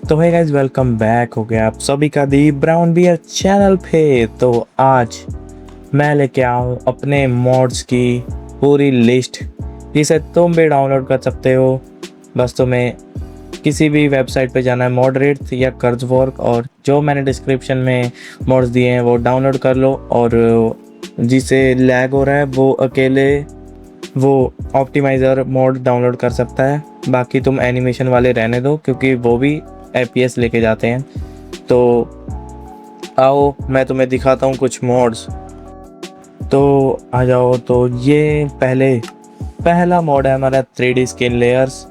तो है guys, welcome back हो गया आप सभी का दी ब्राउन बियर चैनल पे। तो आज मैं लेके आया हूँ अपने मॉड्स की पूरी लिस्ट, जिसे तुम भी डाउनलोड कर सकते हो। बस तुम्हें किसी भी वेबसाइट पे जाना है, मॉडरेट या कर्जवर्क, और जो मैंने डिस्क्रिप्शन में मॉड्स दिए हैं वो डाउनलोड कर लो। और जिसे लैग हो रहा है वो अकेले वो ऑप्टिमाइज़र मोड डाउनलोड कर सकता है। बाकी तुम एनिमेशन वाले रहने दो, क्योंकि वो भी एपीएस लेके जाते हैं। तो आओ मैं तुम्हें दिखाता हूँ कुछ मोड्स। तो आ जाओ। तो ये पहला मोड है हमारा 3D स्किन लेयर्स।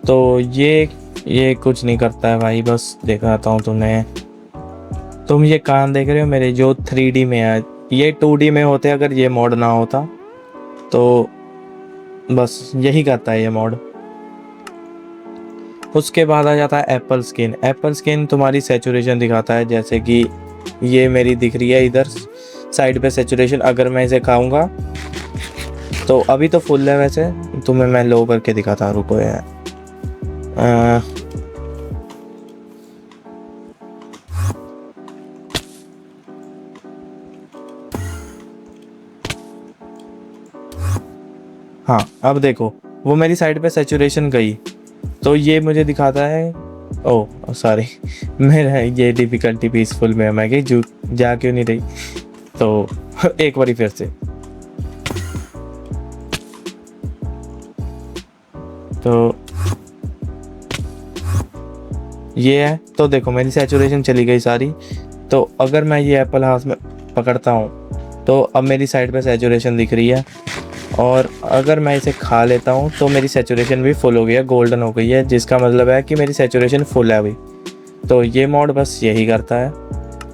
तो ये कुछ नहीं करता है भाई, बस दिखाता हूँ तुम्हें। तुम ये कान देख रहे हो मेरे, जो 3D में है, ये 2D में होते अगर ये मोड ना होता। तो बस यही करता है ये मोड। उसके बाद आ जाता है एप्पल स्किन। एप्पल स्किन तुम्हारी सेचुरेशन दिखाता है, जैसे कि ये मेरी दिख रही है इधर साइड पे सेचुरेशन। अगर मैं इसे खाऊंगा तो अभी तो फुल है, वैसे तुम्हें मैं लो करके दिखाता हूँ, रुको यार। हाँ, अब देखो वो मेरी साइड पे सेचुरेशन गई, तो ये मुझे दिखाता है। ओह सॉरी, मेरा ये डिफ़िकल्टी पीसफुल में है, मैं कि जा क्यों नहीं रही। तो एक बारी फिर से। तो ये है, तो देखो मेरी सैचुरेशन चली गई सारी। तो अगर मैं ये एप्पल हाथ में पकड़ता हूँ तो अब मेरी साइड पे सैचुरेशन दिख रही है। और अगर मैं इसे खा लेता हूँ तो मेरी सैचुरेशन भी फुल हो गई है, गोल्डन हो गई है, जिसका मतलब है कि मेरी सैचुरेशन फुल है अभी। तो ये मोड बस यही करता है।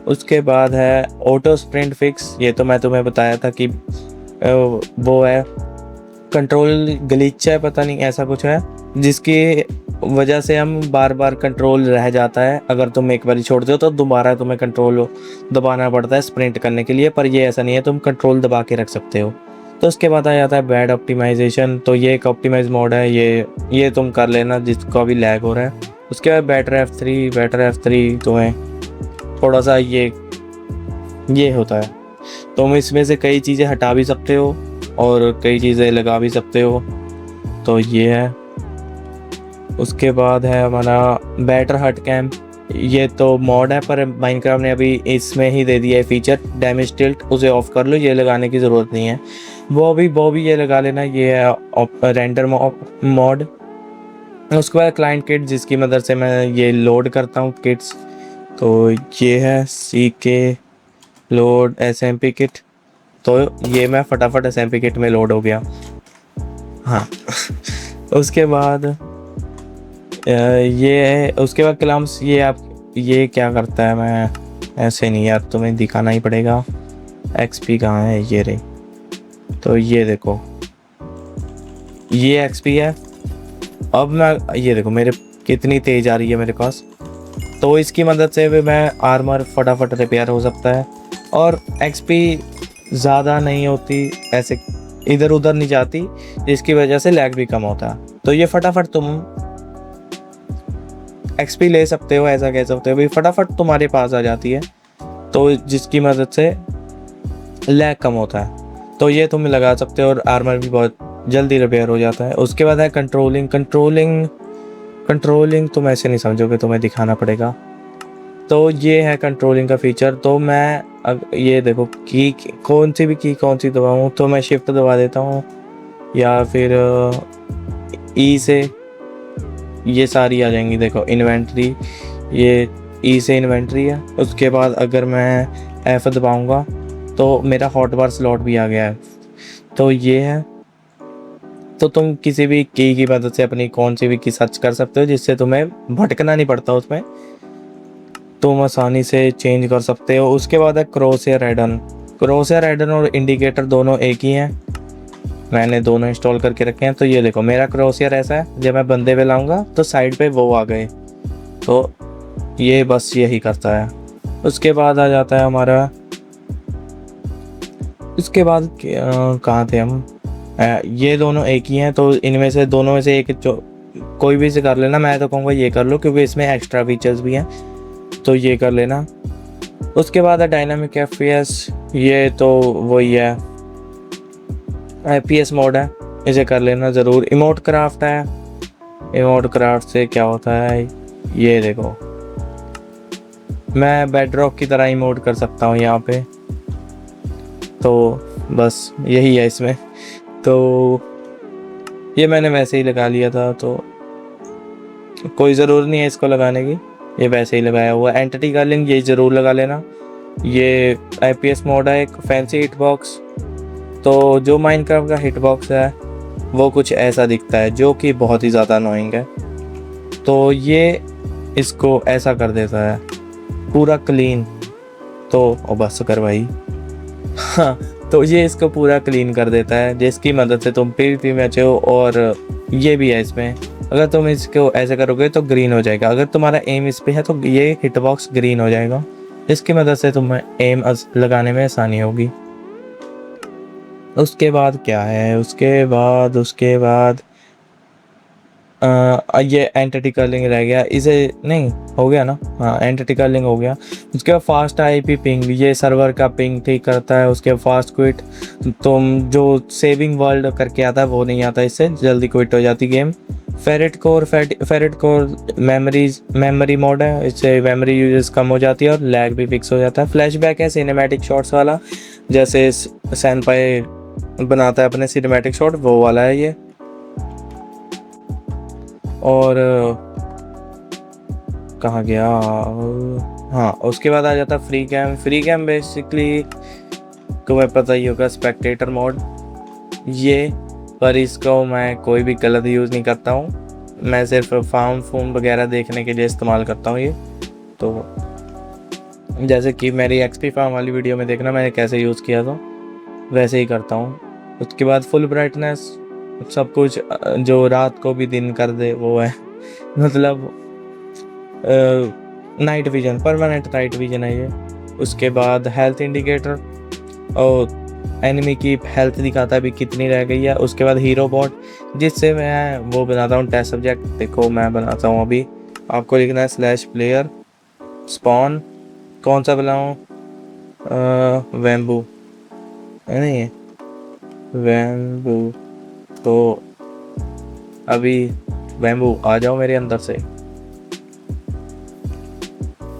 उसके बाद है ऑटो स्प्रिंट फिक्स। ये तो मैं तुम्हें बताया था कि वो है कंट्रोल ग्लिच है, पता नहीं ऐसा कुछ है, जिसकी वजह से हम बार बार कंट्रोल रह जाता है। अगर तुम एक बार छोड़ते हो तो दोबारा तुम्हें कंट्रोल दबाना पड़ता है स्प्रिंट करने के लिए, पर ये ऐसा नहीं है, तुम कंट्रोल दबा के रख सकते हो। तो उसके बाद आ जाता है बैड ऑप्टिमाइजेशन। तो ये एक ऑप्टिमाइज मोड है, ये तुम कर लेना जिसको अभी लैग हो रहा है। उसके बाद बैटर F3 तुम्हें थोड़ा सा ये होता है। तुम इसमें से कई चीज़ें हटा भी सकते हो और कई चीज़ें लगा भी सकते हो। तो ये है। उसके बाद है हमारा बैटर हट कैम्प। ये तो मॉड है, पर माइनक्राफ्ट ने अभी इसमें ही दे दिया है फीचर डैमेज टिल्ट, उसे ऑफ कर लो, ये लगाने की ज़रूरत नहीं है। वो भी ये लगा लेना, ये है रेंडर मॉड। उसके बाद क्लाइंट किट, जिसकी मदद से मैं ये लोड करता हूँ किट्स। तो ये है CK लोड SMP किट। तो ये मैं फटाफट SMP किट में लोड हो गया। हाँ उसके बाद ये है। उसके बाद क्लम्स, ये क्या करता है, मैं ऐसे नहीं यार, तुम्हें दिखाना ही पड़ेगा। XP कहाँ है, ये रही। तो ये देखो, ये XP है। अब मैं ये देखो मेरे कितनी तेज आ रही है मेरे पास। तो इसकी मदद से भी मैं आर्मर फटाफट रिपेयर हो सकता है, और XP ज़्यादा नहीं होती, ऐसे इधर उधर नहीं जाती, जिसकी वजह से लैग भी कम होता है। तो ये फटाफट तुम XP ले सकते हो, ऐसा कह सकते हो भाई, फटाफट तुम्हारे पास आ जाती है, तो जिसकी मदद से लैग कम होता है। तो ये तुम लगा सकते हो, और आर्मर भी बहुत जल्दी रिपेयर हो जाता है। उसके बाद है कंट्रोलिंग तुम ऐसे नहीं समझोगे, तुम्हें दिखाना पड़ेगा। तो ये है कंट्रोलिंग का फीचर। तो मैं ये देखो की कौन सी दबाऊँ, तो मैं शिफ्ट दबा देता हूँ, या फिर E से ये सारी आ जाएंगी। देखो इन्वेंट्री, ये E से इन्वेंट्री है। उसके बाद अगर मैं F दबाऊँगा तो मेरा हॉटबार स्लॉट भी आ गया है। तो ये है। तो तुम किसी भी की मदद से अपनी कौन सी भी की सर्च कर सकते हो, जिससे तुम्हें भटकना नहीं पड़ता उसमें, तुम आसानी से चेंज कर सकते हो। उसके बाद है क्रॉसहेयर एडन और इंडिकेटर दोनों एक ही हैं, मैंने दोनों इंस्टॉल करके रखे हैं। तो ये देखो मेरा क्रॉसहेयर ऐसा है, जब मैं बंदे पे लाऊंगा तो साइड पे वो आ गए। तो ये बस यही करता है। उसके बाद आ जाता है हमारा, उसके बाद कहाँ थे हम, ये दोनों एक ही हैं। तो इनमें से दोनों में से एक कोई भी से कर लेना, मैं तो कहूँगा ये कर लो क्योंकि इसमें एक्स्ट्रा फीचर्स भी हैं, तो ये कर लेना। उसके बाद है डायनामिक FPS, ये तो वही है, FPS मोड है, इसे कर लेना ज़रूर। इमोट क्राफ्ट है, इमोट क्राफ्ट से क्या होता है, ये देखो मैं बेडरॉक की तरह इमोट कर सकता हूँ यहाँ पे, तो बस यही है इसमें। तो ये मैंने वैसे ही लगा लिया था, तो कोई ज़रूर नहीं है इसको लगाने की, ये वैसे ही लगाया हुआ। एंटिटी कर्लिंग ये ज़रूर लगा लेना, ये FPS मोड है। एक फैंसी हिटबॉक्स, तो जो माइनक्राफ्ट का हिटबॉक्स है वो कुछ ऐसा दिखता है जो कि बहुत ही ज़्यादा अनोइंग है, तो ये इसको ऐसा कर देता है पूरा क्लीन। तो ओ बस कर भाई, हाँ, तो ये इसको पूरा क्लीन कर देता है जिसकी मदद से तुम PvP में अच्छे हो। और ये भी है इसमें, अगर तुम इसको ऐसे करोगे तो ग्रीन हो जाएगा, अगर तुम्हारा एम इस पे है तो ये हिटबॉक्स ग्रीन हो जाएगा, इसकी मदद से तुम्हें एम लगाने में आसानी होगी। उसके बाद क्या है, उसके बाद ये एंटिटी कर्लिंग रह गया, इसे नहीं हो गया ना, हाँ एंटिटी कर्लिंग हो गया। उसके बाद फास्ट IP पिंग, ये सर्वर का पिंग ठीक करता है। उसके फास्ट क्विट, तुम जो सेविंग वर्ल्ड करके आता है वो नहीं आता, इससे जल्दी क्विट हो जाती game. Ferrite core memory mode है, इससे मेमोरी यूजेस कम हो जाती है और लैग भी फिक्स हो जाता है। फ्लैशबैक है सिनेमैटिक शॉट्स वाला, जैसे सैनपाई बनाता है अपने सिनेमैटिक शॉट, वो वाला है ये। और कहाँ गया, हाँ उसके बाद आ जाता फ्री कैम बेसिकली तुम्हें पता ही होगा, स्पेक्टेटर मोड ये, पर इसको मैं कोई भी गलत यूज़ नहीं करता हूँ, मैं सिर्फ फार्म वगैरह देखने के लिए इस्तेमाल करता हूँ ये। तो जैसे कि मेरी XP फार्म वाली वीडियो में देखना मैंने कैसे यूज़ किया था, वैसे ही करता हूँ। उसके बाद फुल ब्राइटनेस, सब कुछ जो रात को भी दिन कर दे वो है, मतलब night vision, permanent night vision है ये। उसके बाद हेल्थ इंडिकेटर, और एनिमी की हेल्थ दिखाता है अभी कितनी रह गई है। उसके बाद हीरो बॉट, जिससे मैं वो बनाता हूँ टेस्ट सब्जेक्ट, देखो मैं बनाता हूँ अभी, आपको लिखना है /player स्पॉन, कौन सा बनाऊँ, वैम्बू नहीं है, वैम्बू, तो अभी वैम्बू आ जाओ मेरे अंदर से,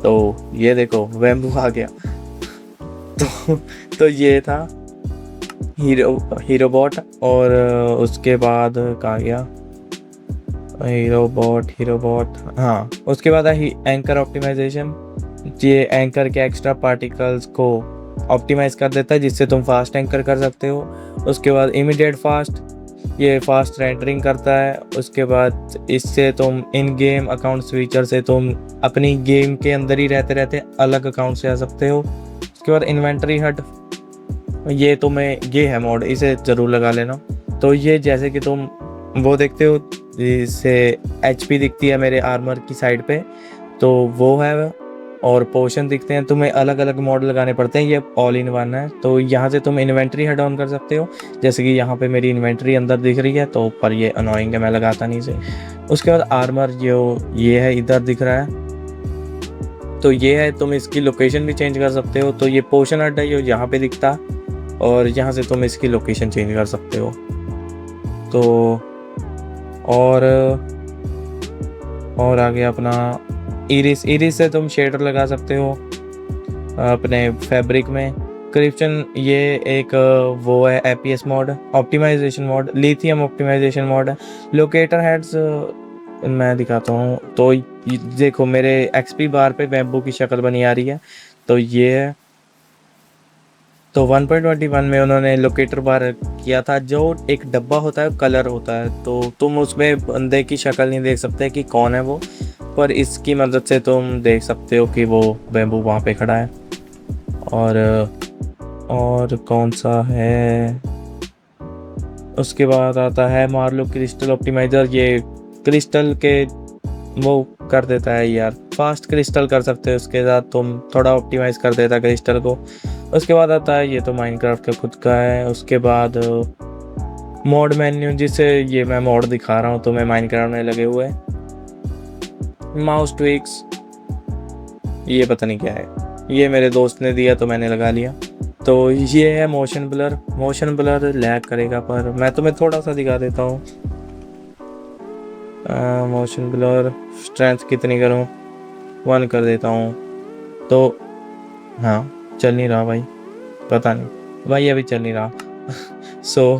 तो ये देखो वैम्बू आ गया। तो ये था हीरो बॉट। और उसके बाद कहाँ गया हीरो बॉट, हाँ उसके बाद है एंकर ऑप्टिमाइजेशन, ये एंकर के एक्स्ट्रा पार्टिकल्स को ऑप्टिमाइज कर देता है जिससे तुम फास्ट एंकर कर सकते हो। उसके बाद इमीडिएट फास्ट, ये फास्ट रेंडरिंग करता है। उसके बाद इससे तुम इन गेम अकाउंट फीचर से तुम अपनी गेम के अंदर ही रहते रहते अलग अकाउंट से आ सकते हो। उसके बाद इन्वेंटरी हट, ये है मोड, इसे ज़रूर लगा लेना। तो ये जैसे कि तुम वो देखते हो, इससे HP दिखती है मेरे आर्मर की साइड पे, तो वो है, और पोशन दिखते हैं, तुम्हें अलग अलग मोड लगाने पड़ते हैं, ये ऑल इन वन है। तो यहाँ से तुम इन्वेंट्री हेड ऑन कर सकते हो, जैसे कि यहाँ पे मेरी इन्वेंट्री अंदर दिख रही है, तो पर ये अनोइंग है, मैं लगाता नहीं इसे। उसके बाद आर्मर ये है, इधर दिख रहा है, तो ये है, तुम इसकी लोकेशन भी चेंज कर सकते हो। तो ये पोशन हट है, ये यहाँ पे दिखता, और यहाँ से तुम इसकी लोकेशन चेंज कर सकते हो। तो और आगे अपना इरिस से तुम शेडर लगा सकते हो अपने फैब्रिक में। क्रिप्शन, ये एक वो है FPS mode, optimization mode, lithium optimization mode है। लोकेटर हेड्स मैं दिखाता हूँ, तो देखो मेरे XP बार पे बैम्बू की शक्ल बनी आ रही है, तो ये है। तो 1.21 में उन्होंने लोकेटर बार किया था, जो एक डब्बा होता है, कलर होता है, तो तुम उसमें बंदे की शक्ल नहीं देख सकते कि कौन है वो, पर इसकी मदद से तुम देख सकते हो कि वो बैम्बू वहाँ पे खड़ा है। और कौन सा है, उसके बाद आता है मार्लो क्रिस्टल ऑप्टिमाइजर, ये क्रिस्टल के वो कर देता है यार, फास्ट क्रिस्टल कर सकते हो उसके साथ तुम, थोड़ा ऑप्टिमाइज कर देता है क्रिस्टल को। उसके बाद आता है, ये तो माइनक्राफ्ट का खुद का है। उसके बाद मोड मेन्यू, जिससे ये मैं मोड दिखा रहा हूँ तो मैं माइनक्राफ्ट में लगे हुए माउस ट्विक्स, ये पता नहीं क्या है, ये मेरे दोस्त ने दिया तो मैंने लगा लिया। तो ये है motion blur. Motion blur lag करेगा पर मैं तुम्हें थोड़ा सा दिखा देता हूँ। मोशन ब्लर स्ट्रेंथ कितनी करूँ, 1 कर देता हूँ। तो हाँ चल नहीं रहा भाई, पता नहीं भाई अभी चल नहीं रहा। सो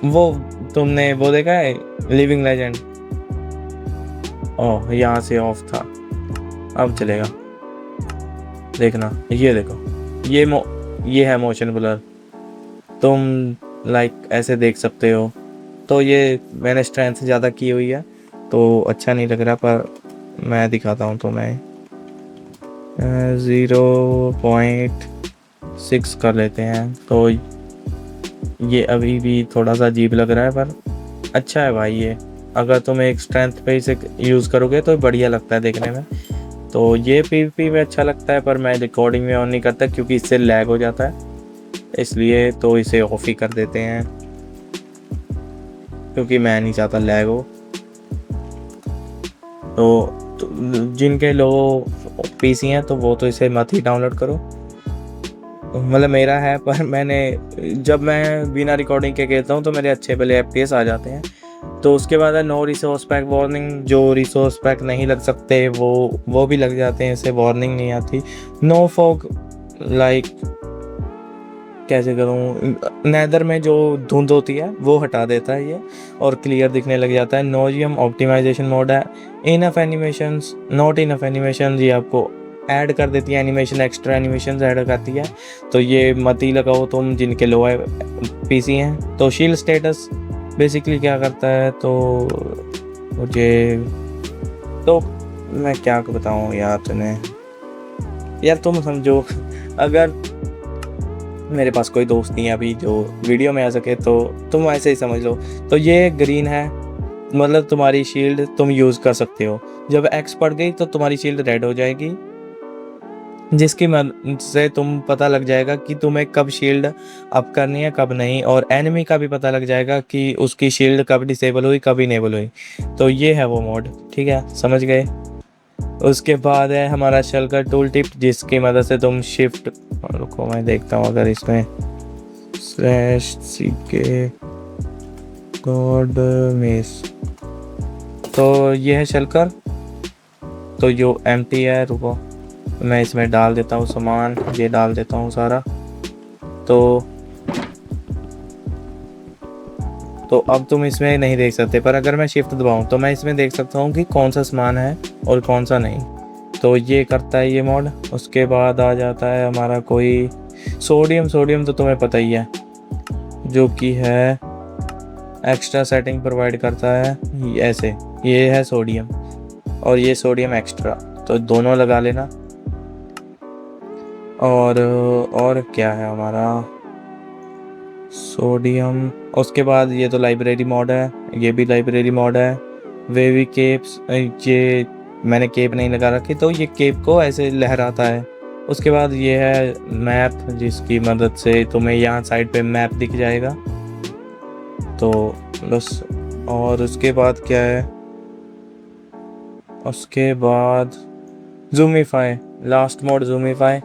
वो तुमने वो देखा है लिविंग लेजेंड? ओह यहाँ से ऑफ था, अब चलेगा। देखना ये देखो, ये है मोशन ब्लर, तुम लाइक ऐसे देख सकते हो। तो ये मैंने स्ट्रेंथ ज़्यादा की हुई है तो अच्छा नहीं लग रहा, पर मैं दिखाता हूँ तो मैं 0.6 कर लेते हैं। तो ये अभी भी थोड़ा सा अजीब लग रहा है पर अच्छा है भाई। ये अगर तुम एक स्ट्रेंथ पे इसे यूज़ करोगे तो बढ़िया लगता है देखने में। तो ये पीवीपी में अच्छा लगता है पर मैं रिकॉर्डिंग में ऑन नहीं करता क्योंकि इससे लैग हो जाता है, इसलिए तो इसे ऑफ ही कर देते हैं क्योंकि मैं नहीं चाहता लैग हो। तो जिनके लो पीसी हैं तो वो तो इसे मत ही डाउनलोड करो, मतलब मेरा है पर मैंने जब मैं बिना रिकॉर्डिंग के कहता हूँ तो मेरे अच्छे भले FPS आ जाते हैं। तो उसके बाद है नो रिसोर्स पैक वार्निंग, जो रिसोर्स पैक नहीं लग सकते वो भी लग जाते हैं, इसे वार्निंग नहीं आती। नो फॉग, लाइक कैसे करूँ, नेदर में जो धुंध होती है वो हटा देता है ये और क्लियर दिखने लग जाता है। नोजियम ऑप्टिमाइजेशन मोड है। Enough animations, not enough animation, ये आपको ऐड कर देती है एनिमेशन, एक्स्ट्रा एनिमेशन ऐड करती है, तो ये मत ही लगाओ तुम जिनके लो पीसी हैं। तो शील्ड स्टेटस बेसिकली क्या करता है, तो मुझे तो मैं क्या बताऊँ यार तुम्हें, यार तुम समझो। अगर मेरे पास कोई दोस्त नहीं है अभी जो वीडियो में आ सके तो तुम ऐसे ही समझ लो। तो ये ग्रीन है, मतलब तुम्हारी शील्ड तुम यूज़ कर सकते हो। जब एक्स पड़ गई तो तुम्हारी शील्ड रेड हो जाएगी, जिसकी मदद से तुम पता लग जाएगा कि तुम्हें कब शील्ड अप करनी है कब नहीं, और एनिमी का भी पता लग जाएगा कि उसकी शील्ड कब डिसेबल हुई कब इनेबल हुई। तो ये है वो मोड, ठीक है, समझ गए। उसके बाद है हमारा शलकर टूल टिप, जिसकी मदद से तुम शिफ्ट, रुको मैं देखता हूँ अगर इसमें /ck गॉड मिस, तो ये है शलकर। तो जो एम्प्टी है, रुको मैं इसमें डाल देता हूँ सामान, ये डाल देता हूँ सारा। तो अब तुम इसमें नहीं देख सकते, पर अगर मैं शिफ्ट दबाऊँ तो मैं इसमें देख सकता हूँ कि कौन सा सामान है और कौन सा नहीं। तो ये करता है ये मोड। उसके बाद आ जाता है हमारा कोई सोडियम तो तुम्हें पता ही है, जो कि है एक्स्ट्रा सेटिंग प्रोवाइड करता है ऐसे, ये है सोडियम और ये सोडियम एक्स्ट्रा, तो दोनों लगा लेना। और क्या है हमारा सोडियम। उसके बाद ये तो लाइब्रेरी मोड है, ये भी लाइब्रेरी मोड है। वेवी केप्स, ये मैंने केप नहीं लगा रखी तो ये केप को ऐसे लहराता है। उसके बाद ये है मैप, जिसकी मदद से तुम्हें यहाँ साइड पे मैप दिख जाएगा। तो बस, और उसके बाद क्या है, उसके बाद जूमिफाई, लास्ट मोड जूमिफाई,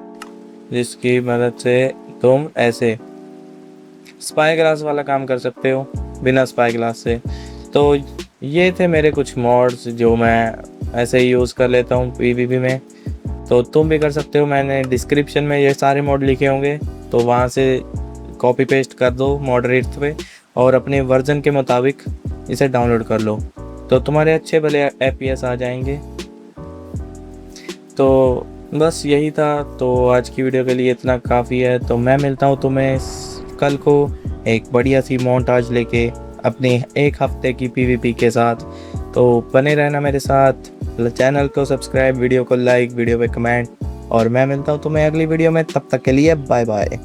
जिसकी मदद से तुम ऐसे स्पाई ग्लास वाला काम कर सकते हो बिना स्पाई ग्लास से। तो ये थे मेरे कुछ मॉड्स जो मैं ऐसे ही यूज़ कर लेता हूँ पीवीपी में, तो तुम भी कर सकते हो। मैंने डिस्क्रिप्शन में ये सारे मॉड लिखे होंगे, तो वहाँ से कॉपी पेस्ट कर दो मॉडरेट पे और अपने वर्जन के मुताबिक इसे डाउनलोड कर लो, तो तुम्हारे अच्छे भले FPS आ जाएंगे। तो बस यही था, तो आज की वीडियो के लिए इतना काफ़ी है। तो मैं मिलता हूँ तुम्हें कल को एक बढ़िया सी मोंटाज लेके अपने 1 हफ्ते की पीवीपी के साथ। तो बने रहना मेरे साथ, चैनल को सब्सक्राइब, वीडियो को लाइक, वीडियो पे कमेंट, और मैं मिलता हूँ तुम्हें अगली वीडियो में। तब तक के लिए बाय बाय।